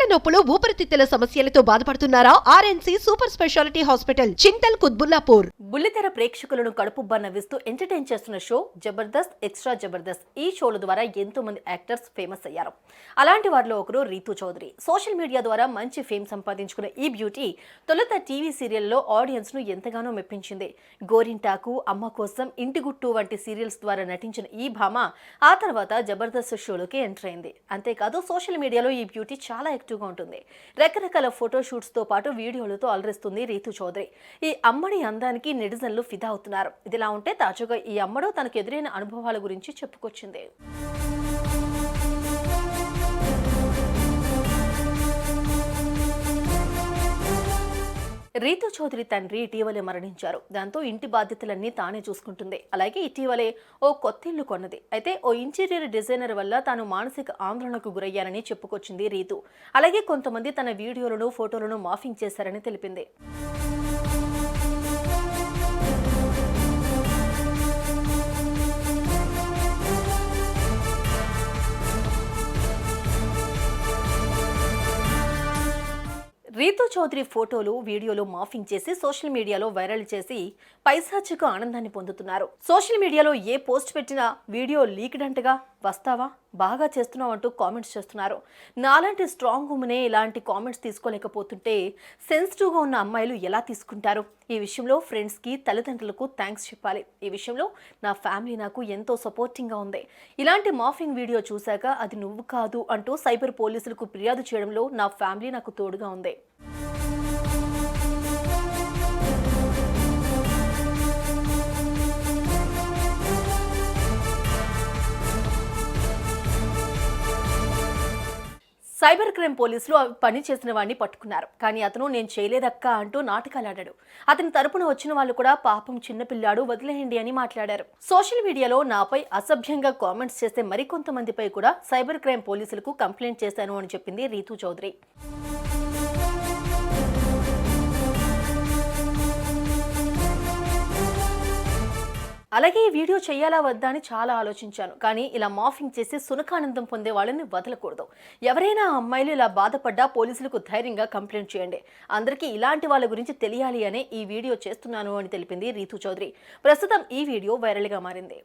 కీళ్ల నొప్పులు ఊపిరితిత్తుల సమస్యలతో బాధపడుతున్నారా? RNC super speciality hospital Chintal Quthbullapur. బుల్లితెర ప్రేక్షకులను కడుపుబ్బా నవ్విస్తూ ఎంటర్టైన్ చేస్తున్న షో జబర్దస్త్ ఎక్స్ట్రా జబర్దస్త్. ఈ షోల ద్వారా ఎంతో మంది యాక్టర్స్ ఫేమస్ అయ్యారు. అలాంటి వారిలో ఒకరు రీతూ చౌదరి. సోషల్ మీడియా ద్వారా మంచి ఫేమ్ సంపాదించుకున్న ఈ బ్యూటీ తొలుత టీవీ సీరియల్లో ఆడియన్స్ ను ఎంతగానో మెప్పించింది. గోరింటాకు, అమ్మ కోసం, ఇంటి గుట్టు వంటి సీరియల్స్ ద్వారా నటించిన ఈ భామ ఆ తర్వాత జబర్దస్త్ షోలోకి ఎంటర్ అయింది. అంతేకాదు సోషల్ మీడియాలో ఈ బ్యూటీ చాలా యాక్టివ్గా ఉంటుంది. రకరకాల ఫోటోషూట్స్ తో పాటు వీడియోలతో అలరిస్తుంది రీతూ చౌదరి. ఈ అమ్మడి అందానికి నెటిజన్లు ఫిదా అవుతున్నారు. ఇదిలా ఉంటే తాజాగా ఈ అమ్మడు తనకు ఎదురైన అనుభవాల గురించి చెప్పుకొచ్చింది. రీతూ చౌదరి తండ్రి ఇటీవలే మరణించారు. దాంతో ఇంటి బాధ్యతలన్నీ తానే చూసుకుంటుంది. అలాగే ఇటీవలే ఓ కొత్త ఇల్లు కొన్నది. అయితే ఓ ఇంటీరియర్ డిజైనర్ వల్ల తాను మానసిక ఆందోళనకు గురయ్యానని చెప్పుకొచ్చింది రీతూ. అలాగే కొంతమంది తన వీడియోలను, ఫోటోలను మాఫింగ్ చేశారని తెలిపింది. రీతూ చౌదరి ఫోటోలు, వీడియోలు మాఫింగ్ చేసి సోషల్ మీడియాలో వైరల్ చేసి పైశాచిక ఆనందాన్ని పొందుతున్నారు. సోషల్ మీడియాలో ఏ పోస్ట్ పెట్టినా వీడియో లీక్డ్ అంటగా, వస్తావా, బాగా చేస్తున్నావు అంటూ కామెంట్స్ చేస్తున్నారు. నాలాంటి స్ట్రాంగ్ ఉమెనే ఇలాంటి కామెంట్స్ తీసుకోలేకపోతుంటే సెన్సిటివ్గా ఉన్న అమ్మాయిలు ఎలా తీసుకుంటారు? ఈ విషయంలో ఫ్రెండ్స్కి, తల్లిదండ్రులకు థ్యాంక్స్ చెప్పాలి. ఈ విషయంలో నా ఫ్యామిలీ నాకు ఎంతో సపోర్టింగ్గా ఉంది. ఇలాంటి మాఫింగ్ వీడియో చూశాక అది నువ్వు కాదు అంటూ సైబర్ పోలీసులకు ఫిర్యాదు చేయడంలో నా ఫ్యామిలీ నాకు తోడుగా ఉంది. సైబర్ క్రైమ్ పోలీసులు పని చేసిన వాడిని పట్టుకున్నారు. కానీ అతను నేను చేయలేదక్కా అంటూ నాటకాలాడాడు. అతని తరపున వచ్చిన వాళ్ళు కూడా పాపం చిన్నపిల్లాడు, వదిలేయండి అని మాట్లాడారు. సోషల్ మీడియాలో నాపై అసభ్యంగా కామెంట్స్ చేసే మరికొంతమందిపై కూడా సైబర్ క్రైమ్ పోలీసులకు కంప్లైంట్ చేశాను అని చెప్పింది రీతూ చౌదరి. అలాగే ఈ వీడియో చేయాలా వద్దా అని చాలా ఆలోచించాను. కానీ ఇలా మాఫింగ్ చేసి సునకానందం పొందే వాళ్ళని వదలకూడదు. ఎవరైనా అమ్మాయిలు ఇలా బాధపడ్డా పోలీసులకు ధైర్యంగా కంప్లైంట్ చేయండి. అందరికీ ఇలాంటి వాళ్ళ గురించి తెలియాలి అనే ఈ వీడియో చేస్తున్నాను అని తెలిపింది రీతూ చౌదరి. ప్రస్తుతం ఈ వీడియో వైరల్గా మారింది.